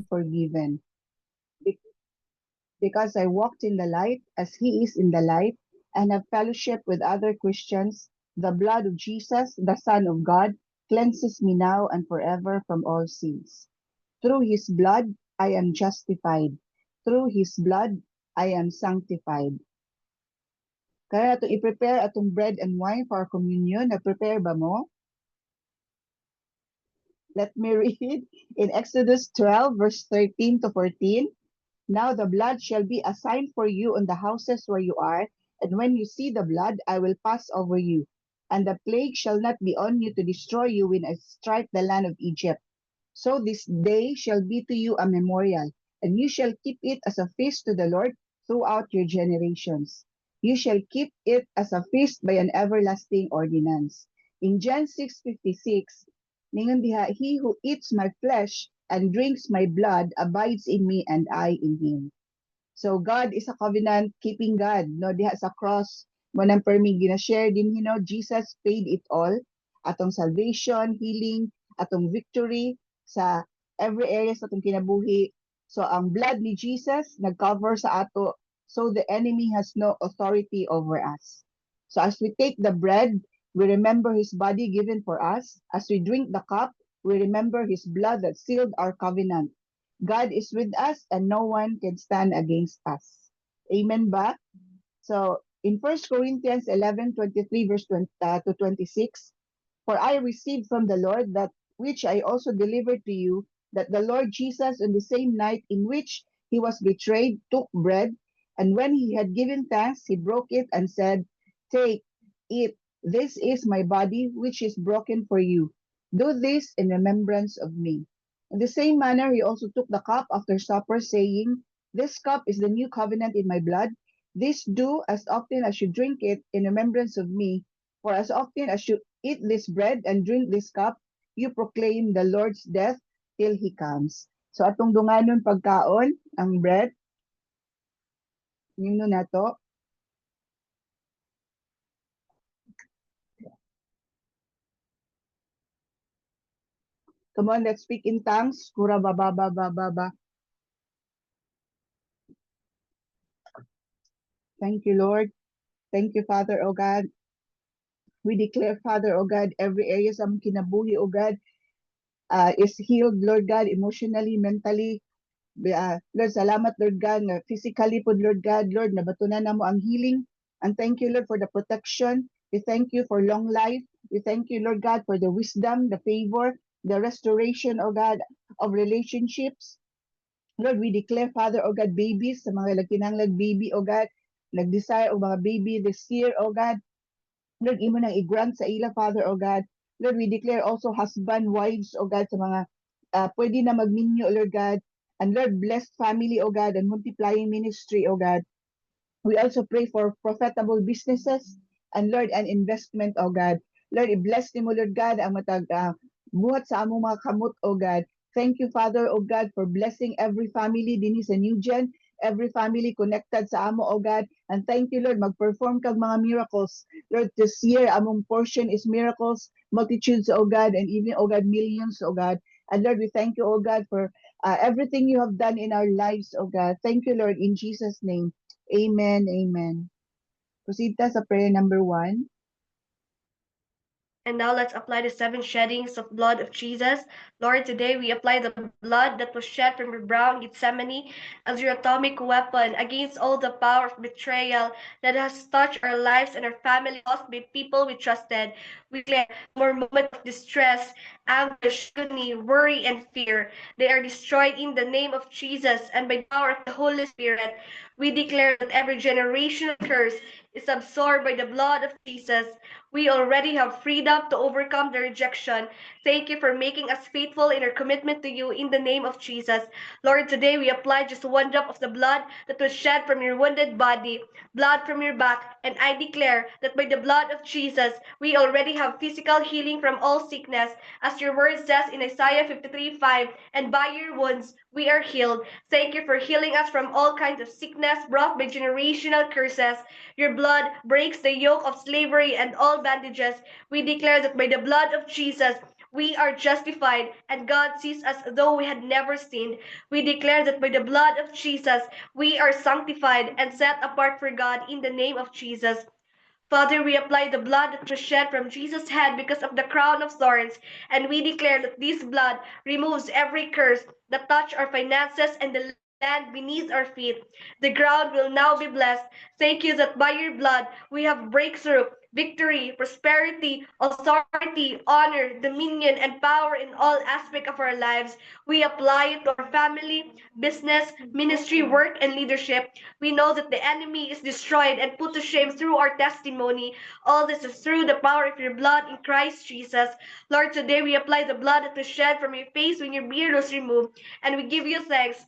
forgiven. Be- Because I walked in the light as he is in the light and have fellowship with other Christians, the blood of Jesus, the Son of God, cleanses me now and forever from all sins. Through his blood, I am justified. Through his blood, I am sanctified. Kaya nato i-prepare atong bread and wine for our communion. Nag-prepare ba mo? Let me read in Exodus 12, verse 13 to 14. Now the blood shall be a sign for you on the houses where you are, and when you see the blood, I will pass over you. And the plague shall not be on you to destroy you when I strike the land of Egypt. So this day shall be to you a memorial, and you shall keep it as a feast to the Lord throughout your generations. You shall keep it as a feast by an everlasting ordinance. In John 6:56, ningon diha, he who eats my flesh and drinks my blood abides in me and I in him. So God is a covenant keeping God. No diha sa cross mo nang permi gina-share din Jesus paid it all. Atong salvation, healing, atong victory sa every area sa atong kinabuhi. So ang blood ni Jesus nag-cover sa ato so the enemy has no authority over us. So as we take the bread, we remember his body given for us. As we drink the cup, we remember his blood that sealed our covenant. God is with us and no one can stand against us. Amen ba? So in 1 Corinthians 11:23 verse 20, to 26, for I received from the Lord that which I also delivered to you, that the Lord Jesus on the same night in which he was betrayed took bread, and when he had given thanks, he broke it and said, take, eat, this is my body which is broken for you. Do this in remembrance of me. In the same manner, he also took the cup after supper, saying, this cup is the new covenant in my blood. This do as often as you drink it in remembrance of me. For as often as you eat this bread and drink this cup, you proclaim the Lord's death till he comes. So atong dunganon pagkaon, ang bread, yun na to. Come on, let's speak in tongues. Kura ba ba ba ba ba ba. Thank you, Lord. Thank you, Father, O God. We declare, Father, O God, every area sa among kinabuhi, O God, is healed, Lord God, emotionally, mentally. Lord, salamat, Lord God, na physically po, Lord God, Lord, nabatunan na mo ang healing. And thank you, Lord, for the protection. We thank you for long life. We thank you, Lord God, for the wisdom, the favor, the restoration, O God, of relationships. Lord, we declare, Father, O God, babies, sa mga kinanglag baby, O God, nag-desire o mga baby this year, O God. Lord, imo nang i-grant sa ila, Father, O God. Lord, we declare also husband, wives, O God, sa mga pwede na magminyo, Lord God. And Lord, blessed family, O God, and multiplying ministry, O God. We also pray for profitable businesses and Lord, an investment, O God. Lord, i-bless ni mo, Lord God, ang matag buhat sa among mga kamot, O God. Thank you, Father, O God, for blessing every family din sa New Gen, every family connected sa amo, O God. And thank you, Lord, mag-perform kag mga miracles. Lord, this year, among portion is miracles, multitudes, O God, and even, O God, millions, O God. And Lord, we thank you, O God, for everything you have done in our lives, O God. Thank you, Lord, in Jesus' name. Amen, amen. Proceed ta sa prayer number 1. And now let's apply the 7 sheddings of blood of Jesus. Lord, today we apply the blood that was shed from your brow in Gethsemane as your atomic weapon against all the power of betrayal that has touched our lives and our family lost by people we trusted. We declare no more moment of distress, anguish, agony, worry, and fear. They are destroyed in the name of Jesus and by the power of the Holy Spirit. We declare that every generational curse is absorbed by the blood of Jesus. We already have freedom to overcome the rejection. Thank you for making us faithful in our commitment to you in the name of Jesus. Lord, today we apply just 1 drop of the blood that was shed from your wounded body, blood from your back, and I declare that by the blood of Jesus, we already have physical healing from all sickness, as your word says in Isaiah 53:5, and by your wounds we are healed. Thank you for healing us from all kinds of sickness brought by generational curses. Your blood breaks the yoke of slavery and all bandages. We declare that by the blood of Jesus, we are justified, and God sees us though we had never sinned. We declare that by the blood of Jesus, we are sanctified and set apart for God in the name of Jesus. Father, we apply the blood that was shed from Jesus' head because of the crown of thorns, and we declare that this blood removes every curse that touch our finances and the land beneath our feet. The ground will now be blessed. Thank you that by your blood we have breakthrough, victory, prosperity, authority, honor, dominion, and power in all aspects of our lives. We apply it to our family, business, ministry, work, and leadership. We know that the enemy is destroyed and put to shame through our testimony. All this is through the power of your blood in Christ Jesus. Lord, today we apply the blood that was shed from your face when your beard was removed, and we give you thanks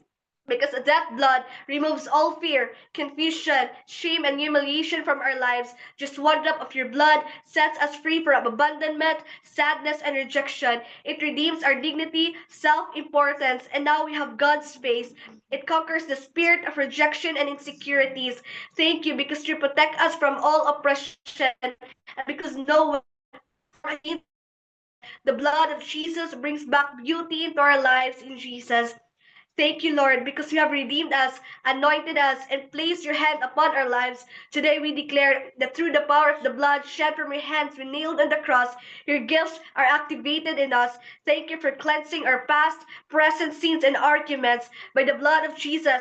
because that blood removes all fear, confusion, shame, and humiliation from our lives. Just one drop of your blood sets us free from abandonment, sadness, and rejection. It redeems our dignity, self importance, and now we have God's space. It conquers the spirit of rejection and insecurities. Thank you because you protect us from all oppression, and because no weapon formed against us will prosper. The blood of Jesus brings back beauty into our lives in Jesus. Thank you, Lord, because you have redeemed us, anointed us, and placed your hand upon our lives. Today we declare that through the power of the blood shed from your hands when nailed on the cross, your gifts are activated in us. Thank you for cleansing our past, present sins, and arguments. By the blood of Jesus,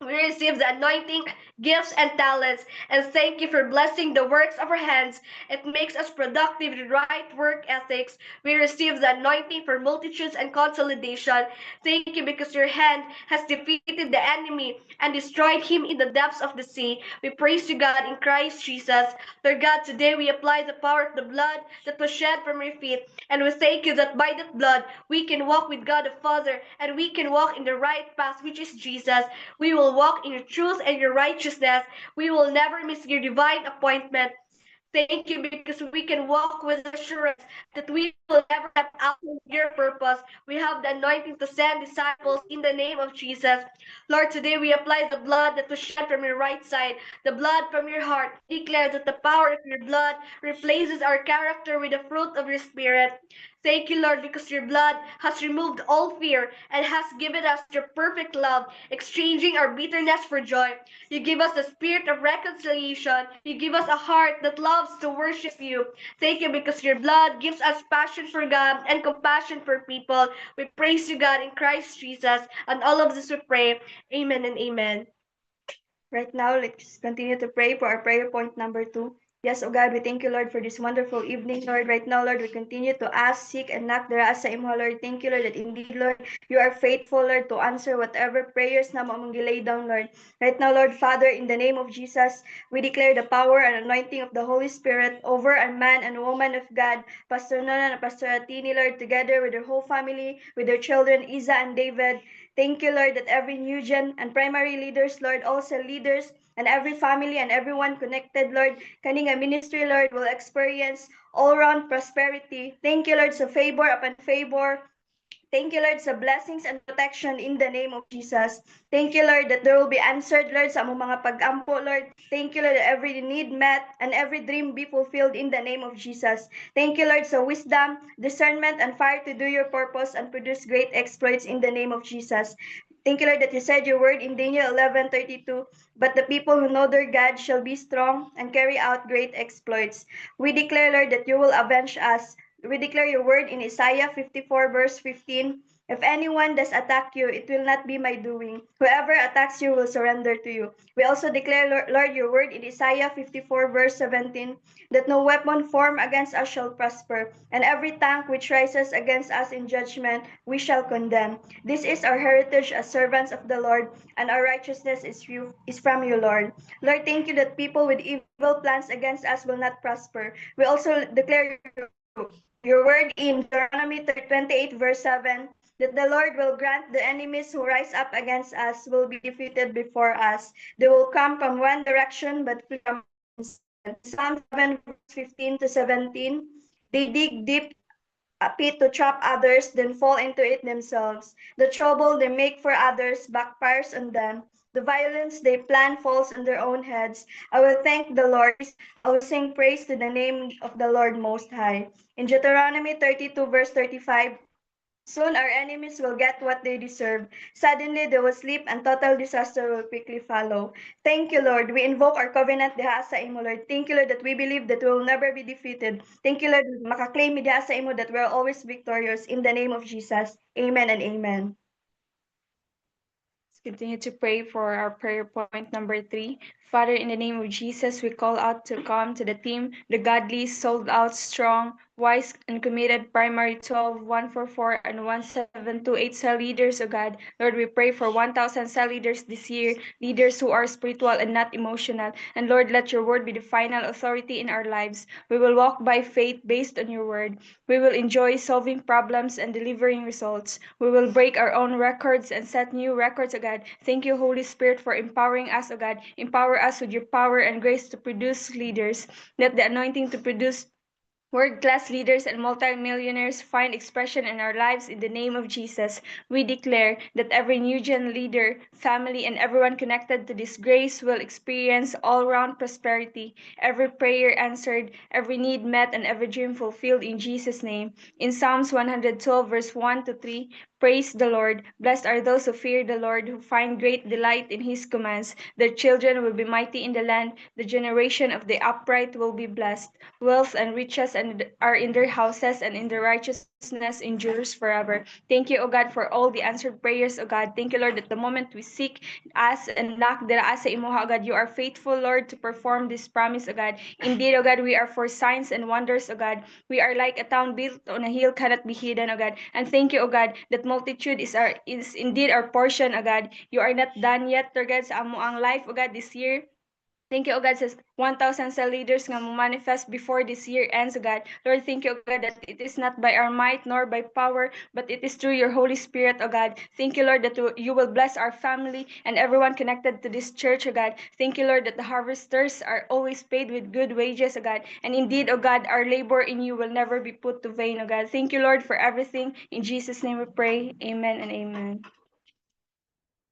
we receive the anointing, gifts, and talents. And thank you for blessing the works of our hands. It makes us productive with right work ethics. We receive the anointing for multitudes and consolidation. Thank you because your hand has defeated the enemy and destroyed him in the depths of the sea. We praise you, God, in Christ Jesus. Lord God, today we apply the power of the blood that was shed from your feet. And we thank you that by that blood we can walk with God the Father and we can walk in the right path, which is Jesus. We will walk in your truth and your righteousness. We will never miss your divine appointment. Thank you because we can walk with assurance that we will never step out of your purpose. We have the anointing to send disciples in the name of Jesus. Lord, today we apply the blood that was shed from your right side, the blood from your heart. We declare that the power of your blood replaces our character with the fruit of your spirit. Thank you, Lord, because your blood has removed all fear and has given us your perfect love, exchanging our bitterness for joy. You give us the spirit of reconciliation. You give us a heart that loves to worship you. Thank you because your blood gives us passion for God and compassion for people. We praise you, God, in Christ Jesus. And all of this we pray. Amen and amen. Right now, let's continue to pray for our prayer point number 2. Yes, oh God, we thank you, Lord, for this wonderful evening, Lord. Right now, Lord, we continue to ask, seek, and knock the sa imo, Lord. Thank you, Lord, that indeed, Lord, you are faithful, Lord, to answer whatever prayers na mong gilay down, Lord. Right now, Lord, Father, in the name of Jesus, we declare the power and anointing of the Holy Spirit over a man and woman of God, Pastor Nona and Pastor Atini, Lord, together with their whole family, with their children, Isa and David. Thank you, Lord, that every new gen and primary leaders, Lord, also leaders, and every family and everyone connected, Lord, kaning a ministry, Lord, will experience all-round prosperity. Thank you, Lord, sa favor upon favor. Thank you, Lord, sa blessings and protection in the name of Jesus. Thank you, Lord, that there will be answered, Lord, sa among mga pag-ampo, Lord. Thank you, Lord, that every need met and every dream be fulfilled in the name of Jesus. Thank you, Lord, sa wisdom, discernment, and fire to do your purpose and produce great exploits in the name of Jesus. Thank you, Lord, that you said your word in Daniel 11:32. But the people who know their God shall be strong and carry out great exploits. We declare, Lord, that you will avenge us. We declare your word in Isaiah 54 verse 15. If anyone does attack you, it will not be my doing. Whoever attacks you will surrender to you. We also declare, Lord, your word in Isaiah 54 verse 17, that no weapon formed against us shall prosper, and every tongue which rises against us in judgment we shall condemn. This is our heritage as servants of the Lord, and our righteousness is from you, Lord. Lord, thank you that people with evil plans against us will not prosper. We also declare your word in Deuteronomy 28 verse 7, that the Lord will grant the enemies who rise up against us will be defeated before us. They will come from one direction, but from Psalm 7 verse 15 to 17. They dig deep a pit to trap others, then fall into it themselves. The trouble they make for others backfires on them. The violence they plan falls on their own heads. I will thank the Lord. I will sing praise to the name of the Lord Most High. In Deuteronomy 32, verse 35, soon our enemies will get what they deserve. Suddenly they will sleep and total disaster will quickly follow. Thank you, Lord. We invoke our covenant diha sa imo, Lord. Thank you, Lord, that we believe that we will never be defeated. Thank you, Lord, makaklaim mi diha sa imo that we are always victorious. In the name of Jesus. Amen and amen. Let's continue to pray for our prayer point number 3. Father, in the name of Jesus, we call out to come to the team, the godly, sold out, strong, wise, and committed primary 12, 144, and 1728 cell leaders, oh God. Lord, we pray for 1,000 cell leaders this year, leaders who are spiritual and not emotional. And Lord, let your word be the final authority in our lives. We will walk by faith based on your word. We will enjoy solving problems and delivering results. We will break our own records and set new records, oh God. Thank you, Holy Spirit, for empowering us, oh God. Empower us with your power and grace to produce leaders. Let the anointing to produce world-class leaders and multimillionaires find expression in our lives in the name of Jesus. We declare that every new gen leader, family, and everyone connected to this grace will experience all-round prosperity, every prayer answered, every need met, and every dream fulfilled in Jesus' name. In Psalms 112, verse 1 to 3, praise the Lord. Blessed are those who fear the Lord, who find great delight in his commands. Their children will be mighty in the land. The generation of the upright will be blessed. Wealth and riches are in their houses, and in their righteousness endures forever. Thank you, O God, for all the answered prayers, O God. Thank you, Lord, that the moment we seek, ask, and knock, dira sa imuha, O God, you are faithful, Lord, to perform this promise, O God. Indeed, O God, we are for signs and wonders, O God. We are like a town built on a hill cannot be hidden, O God. And thank you, O God, that multitude is indeed our portion, O God. You are not done yet, Lord God, sa amo ang life, O God, this year. Thank you, O God, says 1,000 cell leaders nga mo manifest before this year ends, O God. Lord, thank you, O God, that it is not by our might nor by power, but it is through your Holy Spirit, O God. Thank you, Lord, that you will bless our family and everyone connected to this church, O God. Thank you, Lord, that the harvesters are always paid with good wages, O God. And indeed, O God, our labor in you will never be put to vain, O God. Thank you, Lord, for everything. In Jesus' name we pray. Amen and amen.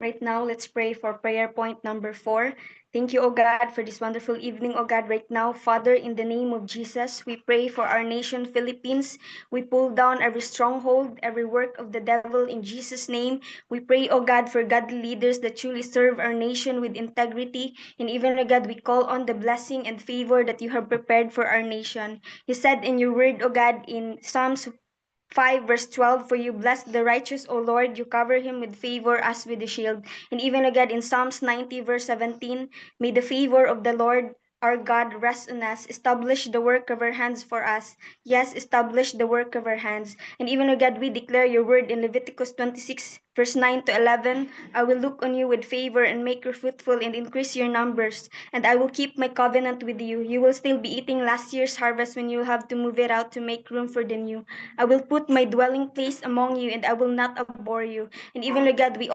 Right now, let's pray for prayer point number 4. Thank you, O God, for this wonderful evening, O God. Right now, Father, in the name of Jesus, we pray for our nation, Philippines. We pull down every stronghold, every work of the devil in Jesus' name. We pray, O God, for godly leaders that truly serve our nation with integrity. And even, O God, we call on the blessing and favor that you have prepared for our nation. You said in your word, O God, in Psalms 5 verse 12, for you bless the righteous, O Lord, you cover him with favor as with a shield. And even again in Psalms 90 verse 17, may the favor of the Lord our God rest on us, establish the work of our hands for us. Yes, establish the work of our hands. And even again, we declare your word in Leviticus 26 verse 9 to 11. I will look on you with favor and make you fruitful and increase your numbers. And I will keep my covenant with you. You will still be eating last year's harvest when you have to move it out to make room for the new. I will put my dwelling place among you, and I will not abhor you. And even, Lord God, we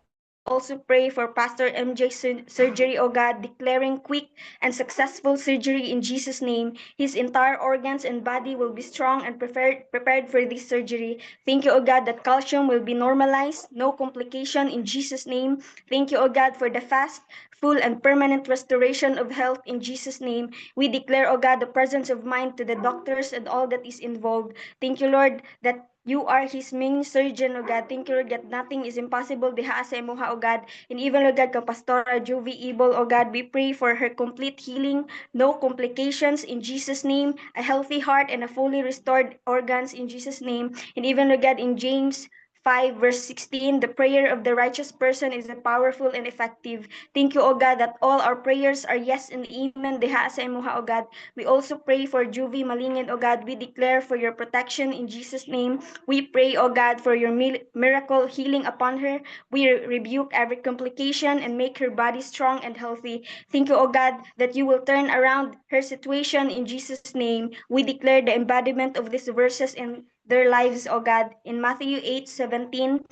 also pray for Pastor MJ surgery, oh God, declaring quick and successful surgery in Jesus' name. His entire organs and body will be strong and prepared for this surgery. Thank you, oh God, that calcium will be normalized, no complication in Jesus' name. Thank you, oh God, for the fast, full, and permanent restoration of health in Jesus' name. We declare, oh God, the presence of mind to the doctors and all that is involved. Thank you, Lord, that you are his main surgeon, O God. Thank you, Lord, that nothing is impossible diha sa imuha, O God. And even, Lord God, ka Pastora Juvie Ebol, O God, we pray for her complete healing, no complications in Jesus' name, a healthy heart and a fully restored organs in Jesus' name. And even, Lord God, in James 5 verse 16, the prayer of the righteous person is powerful and effective. Thank you, O God, that all our prayers are yes and amen diha sa imuha, O God. We also pray for Juvie Malingin, O God. We declare for your protection in Jesus' name. We pray, O God, for your miracle healing upon her. We rebuke every complication and make her body strong and healthy. Thank you, O God, that you will turn around her situation in Jesus' name. We declare the embodiment of these verses in their lives, O God. In Matthew 8:17,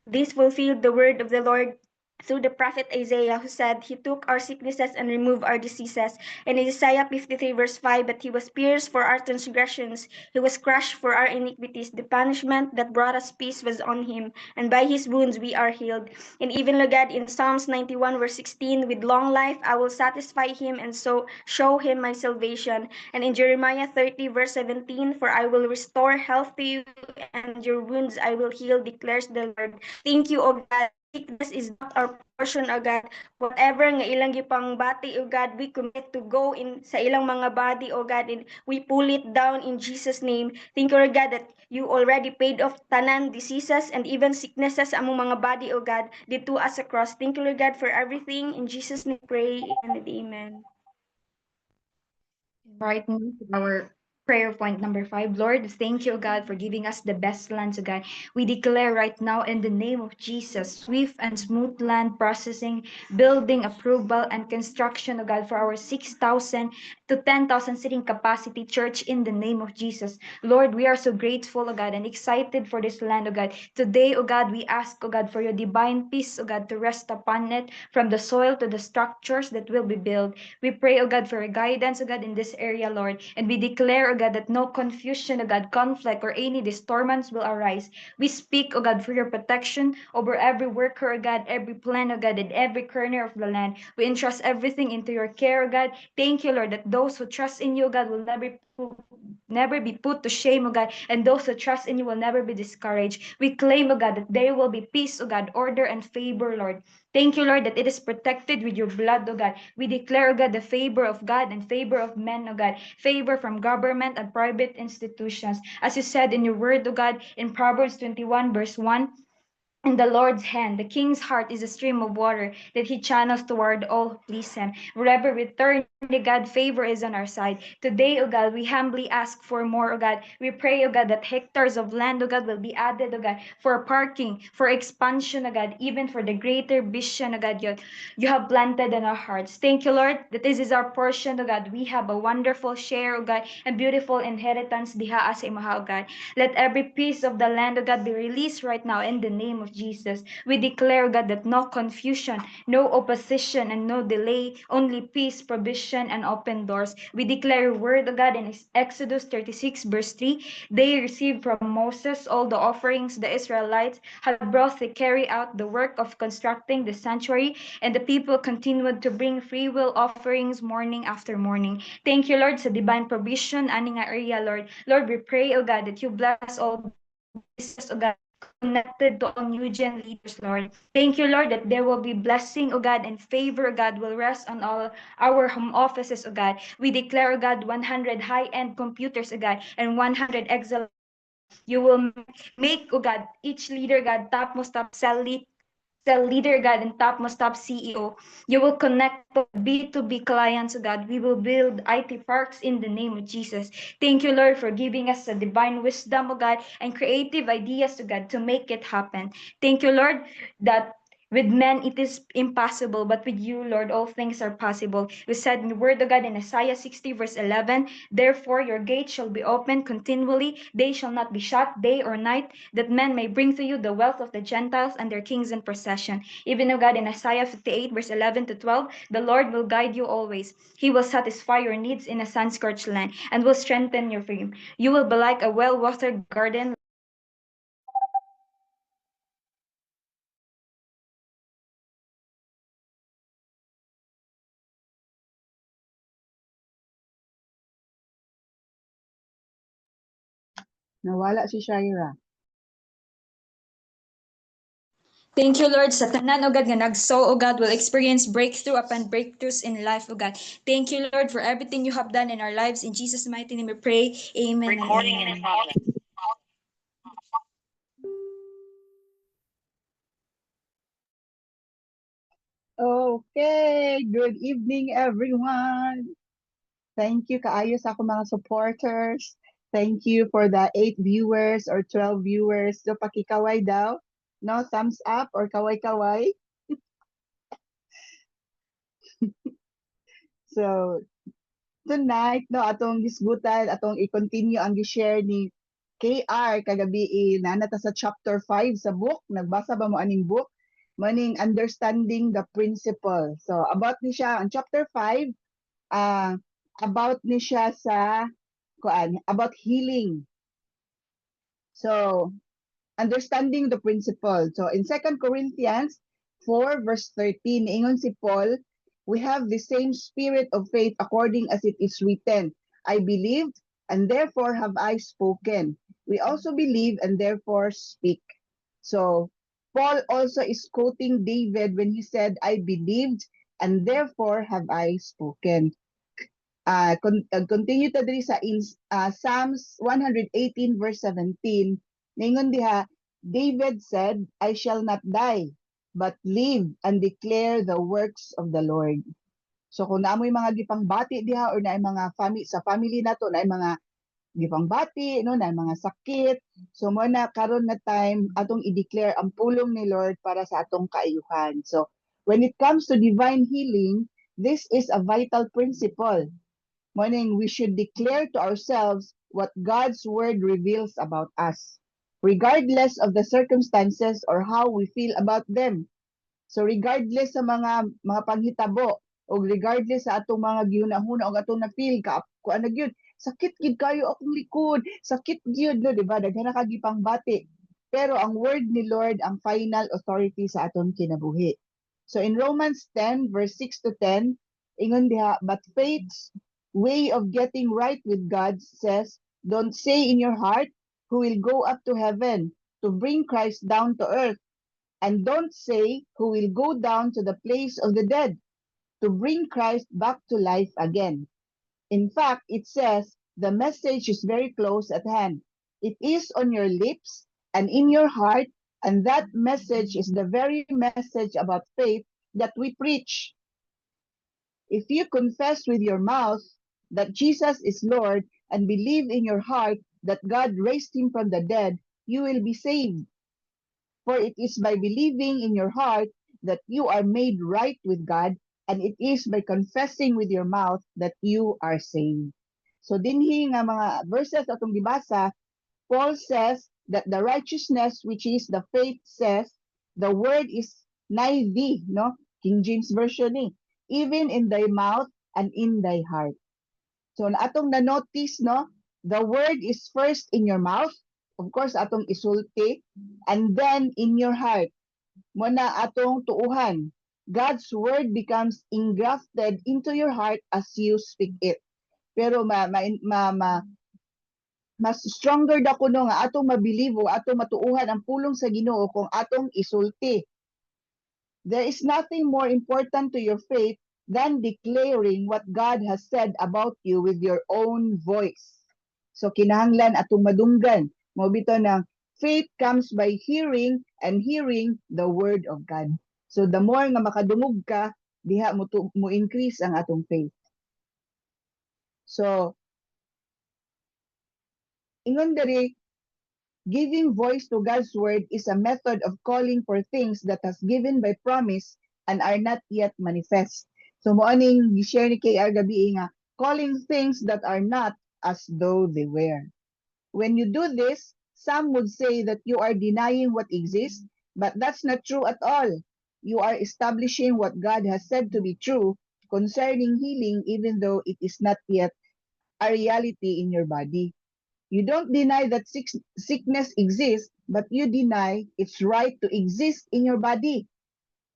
this fulfilled the word of the Lord through the prophet Isaiah, who said, He took our sicknesses and removed our diseases. In Isaiah 53, verse 5, but He was pierced for our transgressions, He was crushed for our iniquities. The punishment that brought us peace was on Him, and by His wounds we are healed. And even Lugad in Psalms 91, verse 16, with long life I will satisfy Him and so show Him my salvation. And in Jeremiah 30, verse 17, for I will restore health to you, and your wounds I will heal, declares the Lord. Thank you, O God. Sickness is not our portion, O God. Whatever nga ilang gipang bati, O God, we commit to go in sa ilang mga body, O God, and we pull it down in Jesus' name. Thank you, Lord God, that you already paid off tanan diseases and even sicknesses among mga body, O God, did to us across. Thank you, Lord God, for everything. In Jesus' name, pray and amen. Right now to our prayer point number 5. Lord, thank you, God, for giving us the best land, God. We declare right now in the name of Jesus, swift and smooth land processing, building approval, and construction, oh God, for our 6,000 to 10,000 sitting capacity church in the name of Jesus. Lord, we are so grateful, oh God, and excited for this land, oh God. Today, oh God, we ask, oh God, for your divine peace, oh God, to rest upon it from the soil to the structures that will be built. We pray, oh God, for your guidance, oh God, in this area, Lord. And we declare, oh God, that no confusion, oh God, conflict, or any disturbance will arise. We speak, oh God, for your protection over every worker, oh God, every plan, oh God, and every corner of the land. We entrust everything into your care, oh God. Thank you, Lord, that those who trust in you, oh God, will never be put to shame, oh God, and those who trust in you will never be discouraged. We claim, oh God, that there will be peace, oh God, order and favor, Lord. Thank you, Lord, that it is protected with your blood, oh God. We declare, oh God, the favor of God and favor of men, oh God, favor from government and private institutions. As you said in your word, oh God, in Proverbs 21, verse 1, in the Lord's hand, the king's heart is a stream of water that he channels toward all who please him. Wherever we turn, the God, favor is on our side. Today, O God, we humbly ask for more, O God. We pray, O God, that hectares of land, O God, will be added, O God, for parking, for expansion, O God, even for the greater vision, O God, you have planted in our hearts. Thank you, Lord, that this is our portion, O God. We have a wonderful share, O God, and beautiful inheritance diha sa imaha, O God. Let every piece of the land, O God, be released right now in the name of Jesus. We declare, God, that no confusion, no opposition, and no delay, only peace, provision, and open doors. We declare your word, O God, in Exodus 36, verse 3. They received from Moses all the offerings the Israelites had brought to carry out the work of constructing the sanctuary, and the people continued to bring free will offerings morning after morning. Thank you, Lord, sa divine provision, ani nga area, Lord. Lord, we pray, O God, that you bless all businesses, O God, connected to all new gen leaders, Lord. Thank you, Lord, that there will be blessing, O God, and favor, O God, will rest on all our home offices, O God. We declare, O God, 100 high-end computers, O God, and 100 excellent. You will make, oh God, each leader, God, topmost top cell leader, God, and topmost top CEO. You will connect B2B clients, oh God. We will build IT parks in the name of Jesus. Thank you, Lord, for giving us a divine wisdom, oh God, and creative ideas, oh God, to make it happen. Thank you, Lord, that with men it is impossible, but with you, Lord, all things are possible. You said in the word of God in Isaiah 60, verse 11, therefore your gates shall be open continually, they shall not be shut day or night, that men may bring to you the wealth of the Gentiles and their kings in procession. Even, O God, in Isaiah 58, verse 11 to 12, the Lord will guide you always. He will satisfy your needs in a sun-scorched land and will strengthen your frame. You will be like a well-watered garden. Nawala si Shaira. Thank you, Lord, sa tanan, O God, nga nagso, O God, will experience breakthrough upon breakthroughs in life, O God. Thank you, Lord, for everything you have done in our lives. In Jesus' mighty name we pray. Amen and amen. Okay, good evening everyone. Thank you kaayo sa ako mga supporters. Thank you for the 8 viewers or 12 viewers. So pakikaway daw, no? Thumbs up or kaway-kaway. So tonight, no, atong gisgutan, atong i-continue ang gi-share ni KR kagabi nana ta sa chapter 5 sa book. Nagbasa ba mo aning book? Meaning understanding the principle. So about ni siya on chapter 5, about ni siya sa about healing. So understanding the principle. So in 2 Corinthians 4 verse 13, ingon si Paul, we have the same spirit of faith according as it is written. I believed and therefore have I spoken. We also believe and therefore speak. So Paul also is quoting David when he said, I believed and therefore have I spoken. Continue ta diri sa Psalms 118 verse 17. Ningon diha, David said, I shall not die, but live and declare the works of the Lord. So kung naamoy mga gipangbati diha or naay mga sa family nato naay mga gipangbati, no, naay mga sakit, so mo na karon na time atong i-declare ang pulong ni Lord para sa atong kaayuhan. So when it comes to divine healing, this is a vital principle. Meaning we should declare to ourselves what God's word reveals about us, regardless of the circumstances or how we feel about them. So regardless sa mga panghitabo o regardless sa atong mga gihunahuna o atong na-feel ka, kuan na gyud, sakit gid kayo akong likod, sakit gyud, no, di ba? Daghan na kagipang bati. Pero ang word ni Lord ang final authority sa atong kinabuhi. So in Romans 10 verse 6 to 10, ingon diha, but faith's way of getting right with God says, don't say in your heart, who will go up to heaven to bring Christ down to earth. And don't say, who will go down to the place of the dead to bring Christ back to life again. In fact, it says, the message is very close at hand. It is on your lips and in your heart, and that message is the very message about faith that we preach. If you confess with your mouth that Jesus is Lord and believe in your heart that God raised him from the dead, you will be saved. For it is by believing in your heart that you are made right with God, and it is by confessing with your mouth that you are saved. So dinhi nga mga verses atong gibasa, Paul says that the righteousness which is the faith says, the word is nigh thee, no? King James Version ni, even in thy mouth and in thy heart. So atong na-notice, no, the word is first in your mouth, of course atong isulti, and then in your heart. Muna atong tuuhan. God's word becomes engrafted into your heart as you speak it. Pero mas stronger da kuno nga atong mabilibo, atong matuuhan ang pulong sa Ginoo kung atong isulti. There is nothing more important to your faith than declaring what God has said about you with your own voice. So kinahanglan atong madunggan. Mo bito ng faith comes by hearing and hearing the word of God. So the more nga makadungog ka, diha mo increase ang atong faith. So ingon diri, giving voice to God's word is a method of calling for things that has given by promise and are not yet manifest. So mo aning gi-share ni KR gabi nga, calling things that are not as though they were. When you do this, some would say that you are denying what exists, but that's not true at all. You are establishing what God has said to be true concerning healing, even though it is not yet a reality in your body. You don't deny that sickness exists, but you deny its right to exist in your body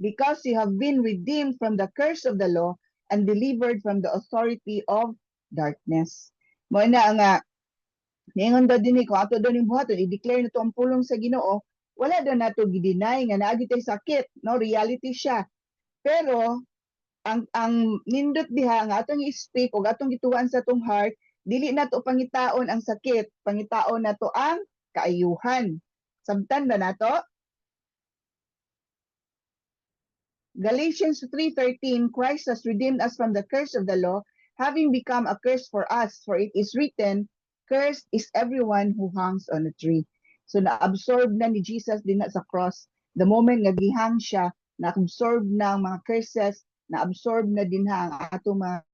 because you have been redeemed from the curse of the law and delivered from the authority of darkness. Mo na nga ningon daw dinhi ko ato daw ning buhaton i-declare nato ang pulong sa Ginoo, wala daw nato gi-deny nga naa tay sakit, no, reality siya. Pero ang nindot diha nga atong i-speak o atong gituan sa atong heart, dili nato pangitaon ang sakit, pangitaon nato ang kaayuhan. Sabtan ba nato? Galatians 3:13, Christ has redeemed us from the curse of the law, having become a curse for us, for it is written, cursed is everyone who hangs on a tree. So na-absorb na ni Jesus din sa cross. The moment nga gihang siya, na-absorb na ang mga curses, na-absorb na din ang atong mga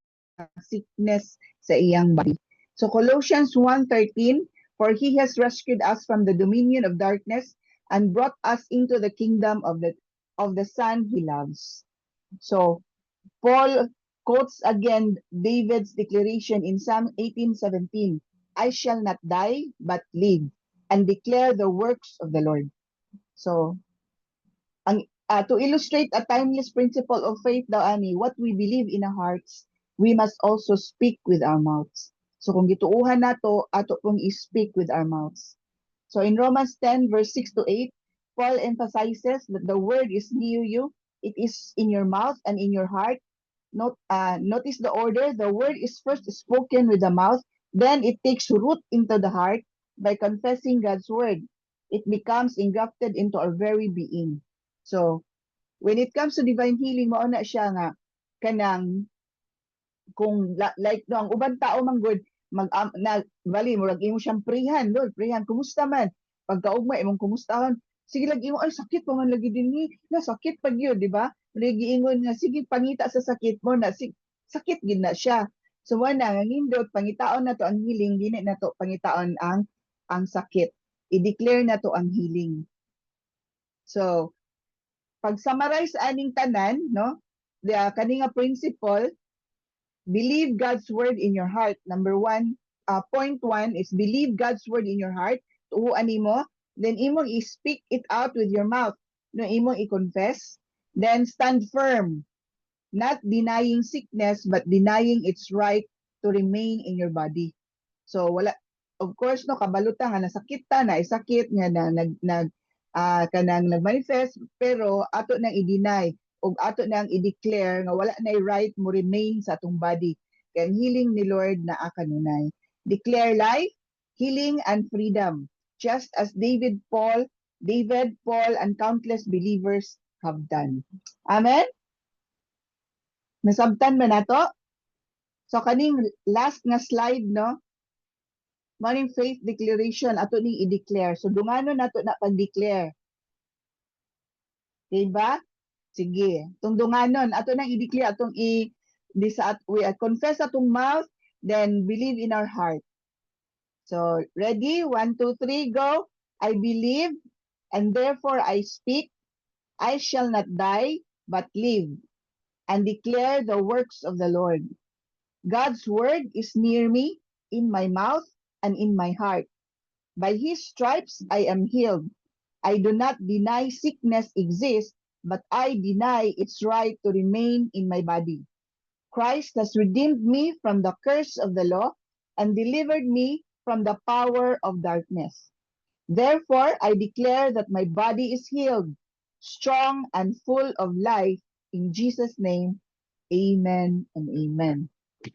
sickness sa iyang body. So Colossians 1:13, for he has rescued us from the dominion of darkness and brought us into the kingdom of of the Son he loves. So, Paul quotes again David's declaration in Psalm 18:17, I shall not die, but live, and declare the works of the Lord. So, to illustrate a timeless principle of faith daw ani, what we believe in our hearts, we must also speak with our mouths. So kung gituuhan nato, ato pong i-speak with our mouths. So in Romans 10 verse 6 to 8, Paul emphasizes that the word is near you. It is in your mouth and in your heart. Notice the order. The word is first spoken with the mouth, then it takes root into the heart by confessing God's word. It becomes engrafted into our very being. So, when it comes to divine healing, mao na siya nga kanang kung like no ang ubang tao man good bali murag imo siyang prihan, Lord, prihan kumusta man? Pagkaugma imong kumustahon, sige lagi imo ay sakit pa man lagi dinhi, na sakit pag yun, di ba? Lagi ingon nga sige pangita sa sakit mo na sakit gid na siya. So wala nga nindot pangitaon na to ang healing, dili na to pangitaon ang sakit. I-declare na to ang healing. So, pag-summarize aning tanan, no? Kani nga principle, believe God's word in your heart. Point one is believe God's word in your heart. Tuuan nimo, then imong i-speak it out with your mouth. No, imong i-confess. Then stand firm, not denying sickness but denying its right to remain in your body. So wala, of course no, kabalutan nga nasakit ta, naisakit nga kanang nagmanifest, pero ato nang i-deny o ato nang i-declare nga wala na right mo remain sa atong body. Kaya healing ni Lord na kanunay. Declare life, healing, and freedom, just as David, Paul, and countless believers have done. Amen? Nasabtan ba nato? So kaning last nga slide, no? Morning faith declaration, ato ning i-declare. So dungano nato na pag-declare. Okay ba? Sige. Tungdunganon, ato nang i-declare, we confess atong mouth, then believe in our heart. So, ready? 1, 2, 3, go. I believe, and therefore I speak. I shall not die, but live, and declare the works of the Lord. God's word is near me, in my mouth, and in my heart. By his stripes I am healed. I do not deny sickness exists, but I deny its right to remain in my body. Christ has redeemed me from the curse of the law and delivered me from the power of darkness. Therefore, I declare that my body is healed, strong and full of life. In Jesus' name, amen and amen.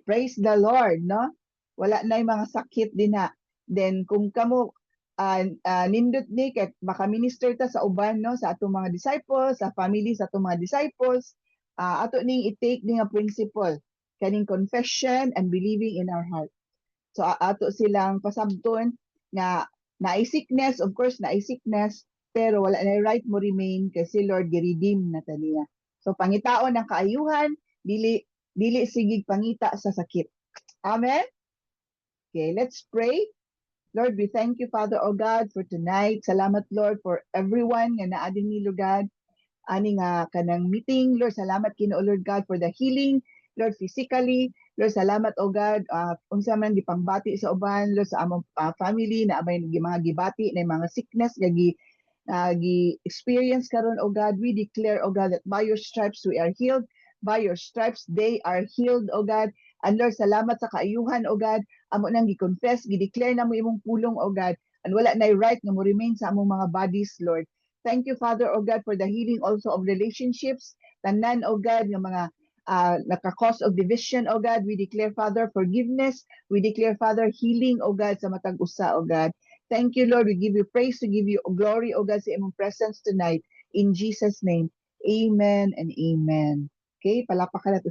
Praise the Lord, no? Wala na yung mga sakit din na. Then, kung kamo, nindot ni kay baka minister ta sa uban, no, sa atong mga disciples, sa family sa atong mga disciples, ato ning i-take ning nga principle kaning confession and believing in our heart. So ato silang pasabton nga naay sickness, of course naay sickness, pero wala na right mo remain kasi Lord gi-redeem na ta niya. So pangitaon ng kaayuhan, dili sigig pangita sa sakit. Amen. Okay, let's pray. Lord, we thank you, Father, O God, for tonight. Salamat, Lord, for everyone nga naadin ni Lord God. Ani nga kanang meeting, Lord, salamat kino, Lord God, for the healing, Lord, physically. Lord, salamat, O God, unsa man gipangbati sa uban, Lord, sa among family, na abay mga gibati, na mga sickness, gi-experience karon, O God. We declare, O God, that by your stripes we are healed. By your stripes they are healed, O God. And Lord, salamat sa kaayuhan, O God. Amo nang gi-confess, gi-declare na mo imong pulong, O God. And wala na right nga mo remain sa among mga bodies, Lord. Thank you, Father, O God, for the healing also of relationships. Tanan, O God, ng mga naka-cause of division, O God. We declare, Father, forgiveness. We declare, Father, healing, O God, sa matag usa, O God. Thank you, Lord. We give you praise, to give you glory, O God, sa imong presence tonight. In Jesus' name, amen and amen. Okay, palapakan natin